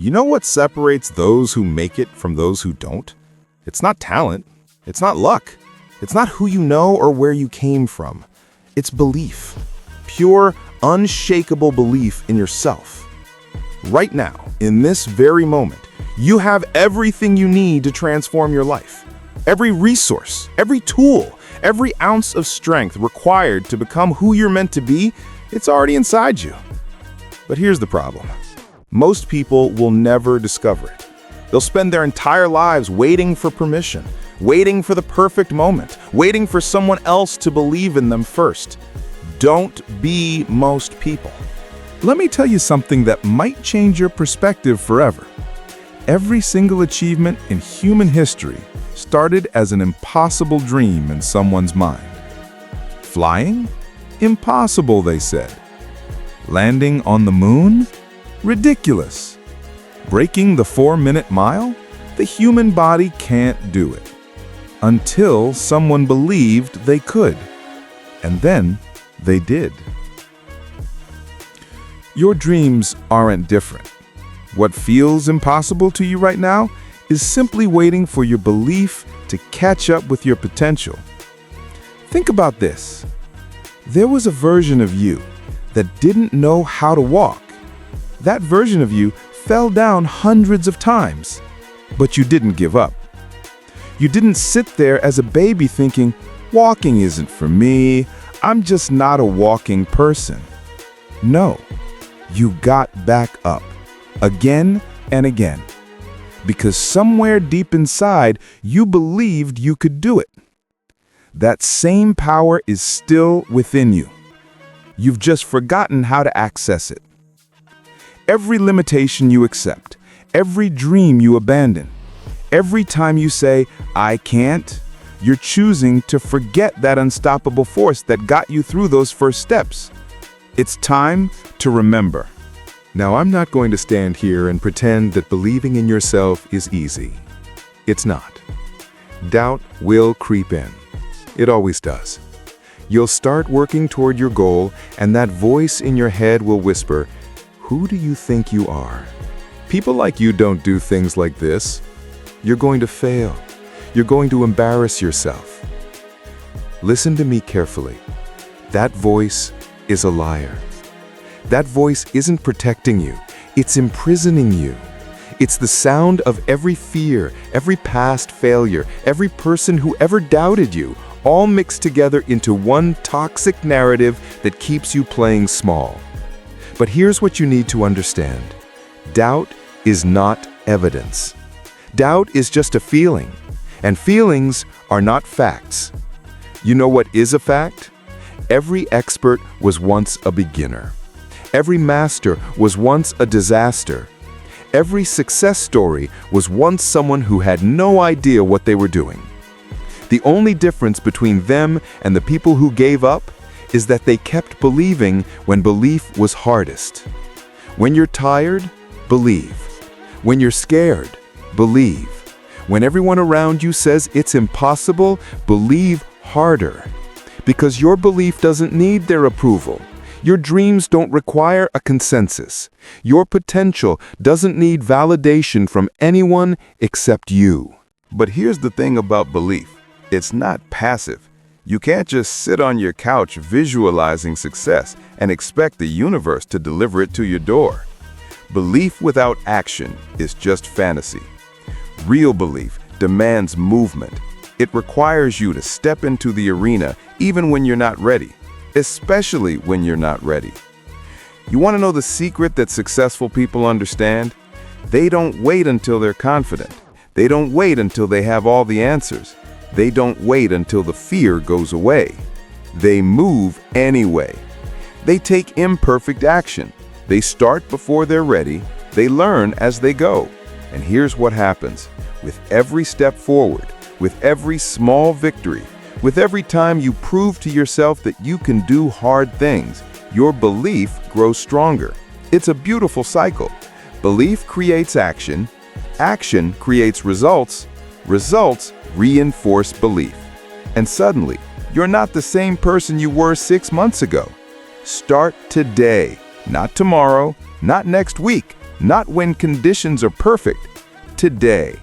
You know what separates those who make it from those who don't? It's not talent. It's not luck. It's not who you know or where you came from. It's belief. Pure, unshakable belief in yourself. Right now, in this very moment, you have everything you need to transform your life. Every resource, every tool, every ounce of strength required to become who you're meant to be, it's already inside you. But here's the problem. Most people will never discover it. They'll spend their entire lives waiting for permission, waiting for the perfect moment, waiting for someone else to believe in them first. Don't be most people. Let me tell you something that might change your perspective forever. Every single achievement in human history started as an impossible dream in someone's mind. Flying? Impossible, they said. Landing on the moon? Ridiculous. Breaking the 4-minute mile? The human body can't do it. Until someone believed they could. And then they did. Your dreams aren't different. What feels impossible to you right now is simply waiting for your belief to catch up with your potential. Think about this. There was a version of you that didn't know how to walk. That version of you fell down hundreds of times, but you didn't give up. You didn't sit there as a baby thinking, walking isn't for me, I'm just not a walking person. No, you got back up, again and again, because somewhere deep inside you believed you could do it. That same power is still within you. You've just forgotten how to access it. Every limitation you accept, every dream you abandon, every time you say, I can't, you're choosing to forget that unstoppable force that got you through those first steps. It's time to remember. Now, I'm not going to stand here and pretend that believing in yourself is easy. It's not. Doubt will creep in. It always does. You'll start working toward your goal, and that voice in your head will whisper, who do you think you are? People like you don't do things like this. You're going to fail. You're going to embarrass yourself. Listen to me carefully. That voice is a liar. That voice isn't protecting you. It's imprisoning you. It's the sound of every fear, every past failure, every person who ever doubted you, all mixed together into one toxic narrative that keeps you playing small. But here's what you need to understand. Doubt is not evidence. Doubt is just a feeling, and feelings are not facts. You know what is a fact? Every expert was once a beginner. Every master was once a disaster. Every success story was once someone who had no idea what they were doing. The only difference between them and the people who gave up is that they kept believing when belief was hardest. When you're tired, believe. When you're scared, believe. When everyone around you says it's impossible, believe harder. Because your belief doesn't need their approval. Your dreams don't require a consensus. Your potential doesn't need validation from anyone except you. But here's the thing about belief. It's not passive. You can't just sit on your couch visualizing success and expect the universe to deliver it to your door. Belief without action is just fantasy. Real belief demands movement. It requires you to step into the arena even when you're not ready, especially when you're not ready. You want to know the secret that successful people understand? They don't wait until they're confident. They don't wait until they have all the answers. They don't wait until the fear goes away. They move anyway. They take imperfect action. They start before they're ready. They learn as they go. And here's what happens. With every step forward, with every small victory, with every time you prove to yourself that you can do hard things, your belief grows stronger. It's a beautiful cycle. Belief creates action. Action creates results. Results reinforce belief. And suddenly, you're not the same person you were 6 months ago. Start today, not tomorrow, not next week. Not when conditions are perfect. Today.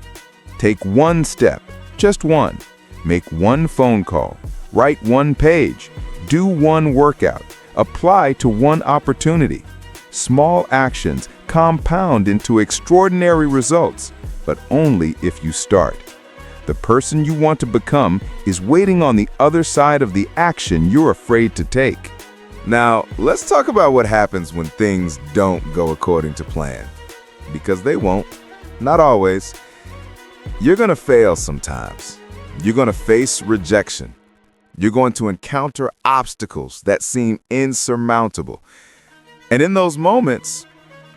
Take one step, just one. Make one phone call. Write one page. Do one workout. Apply to one opportunity. Small actions compound into extraordinary results, but only if you start. The person you want to become is waiting on the other side of the action you're afraid to take. Now, let's talk about what happens when things don't go according to plan. Because they won't. Not always. You're going to fail sometimes. You're going to face rejection. You're going to encounter obstacles that seem insurmountable. And in those moments,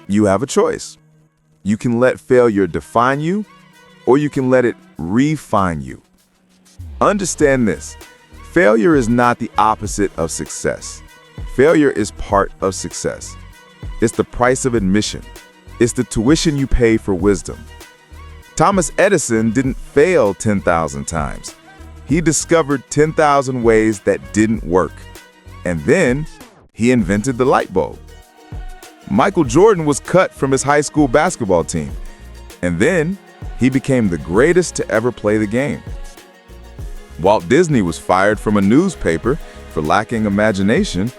you have a choice. You can let failure define you, or you can let it refine you. Understand this. Failure is not the opposite of success. Failure is part of success. It's the price of admission. It's the tuition you pay for wisdom. Thomas Edison didn't fail 10,000 times. He discovered 10,000 ways that didn't work. And then he invented the light bulb. Michael Jordan was cut from his high school basketball team. And then he became the greatest to ever play the game. Walt Disney was fired from a newspaper for lacking imagination.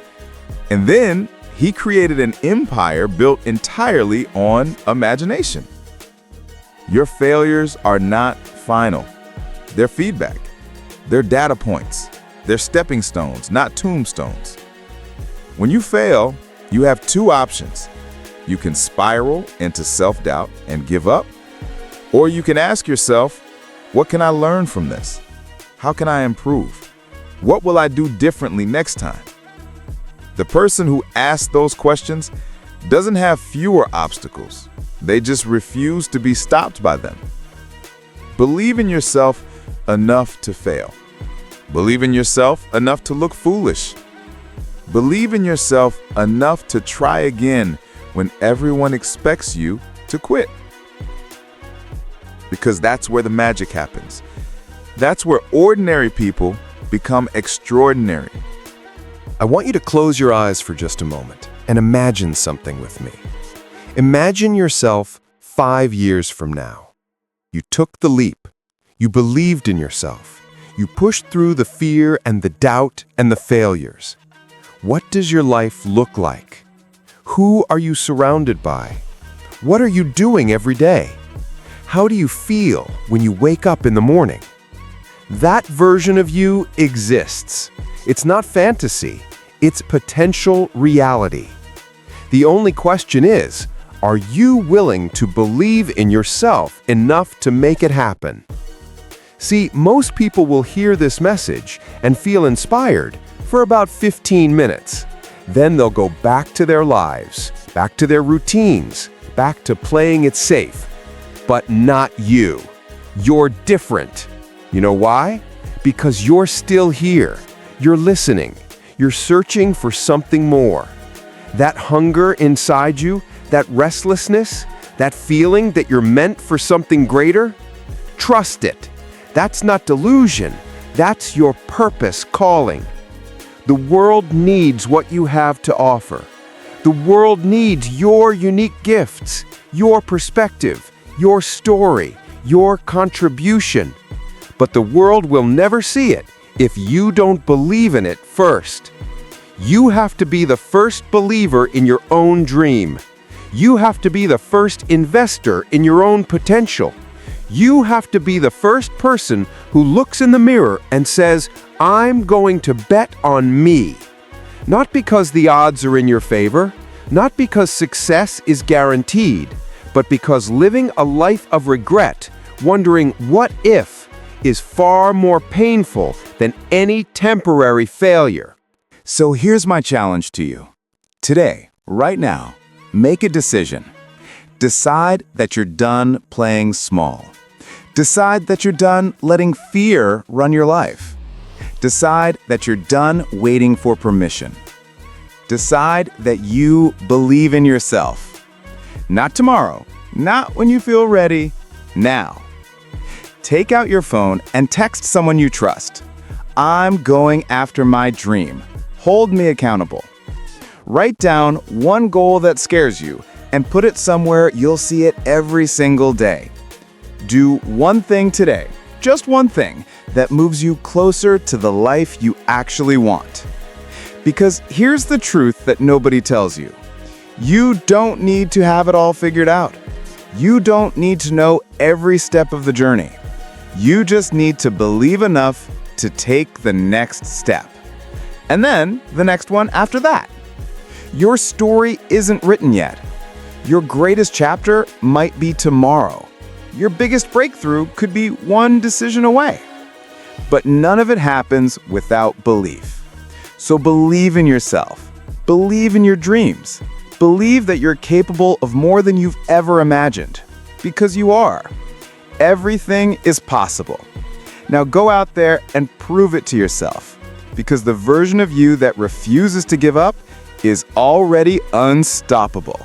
And then he created an empire built entirely on imagination. Your failures are not final. They're feedback. They're data points. They're stepping stones, not tombstones. When you fail, you have two options. You can spiral into self-doubt and give up, or you can ask yourself, what can I learn from this? How can I improve? What will I do differently next time? The person who asks those questions doesn't have fewer obstacles. They just refuse to be stopped by them. Believe in yourself enough to fail. Believe in yourself enough to look foolish. Believe in yourself enough to try again when everyone expects you to quit. Because that's where the magic happens. That's where ordinary people become extraordinary. I want you to close your eyes for just a moment and imagine something with me. Imagine yourself 5 years from now. You took the leap. You believed in yourself. You pushed through the fear and the doubt and the failures. What does your life look like? Who are you surrounded by? What are you doing every day? How do you feel when you wake up in the morning? That version of you exists. It's not fantasy. It's potential reality. The only question is, are you willing to believe in yourself enough to make it happen? See, most people will hear this message and feel inspired for about 15 minutes. Then they'll go back to their lives, back to their routines, back to playing it safe. But not you. You're different. You know why? Because you're still here. You're listening. You're searching for something more. That hunger inside you, that restlessness, that feeling that you're meant for something greater, trust it. That's not delusion. That's your purpose calling. The world needs what you have to offer. The world needs your unique gifts, your perspective, your story, your contribution. But the world will never see it if you don't believe in it first. You have to be the first believer in your own dream. You have to be the first investor in your own potential. You have to be the first person who looks in the mirror and says, I'm going to bet on me. Not because the odds are in your favor, not because success is guaranteed, but because living a life of regret, wondering what if, is far more painful than any temporary failure. So here's my challenge to you. Today, right now, make a decision. Decide that you're done playing small. Decide that you're done letting fear run your life. Decide that you're done waiting for permission. Decide that you believe in yourself. Not tomorrow, not when you feel ready, now. Take out your phone and text someone you trust. I'm going after my dream. Hold me accountable. Write down one goal that scares you and put it somewhere you'll see it every single day. Do one thing today, just one thing, that moves you closer to the life you actually want. Because here's the truth that nobody tells you. You don't need to have it all figured out. You don't need to know every step of the journey. You just need to believe enough to take the next step. And then the next one after that. Your story isn't written yet. Your greatest chapter might be tomorrow. Your biggest breakthrough could be one decision away. But none of it happens without belief. So believe in yourself. Believe in your dreams. Believe that you're capable of more than you've ever imagined. Because you are. Everything is possible. Now go out there and prove it to yourself. Because the version of you that refuses to give up is already unstoppable.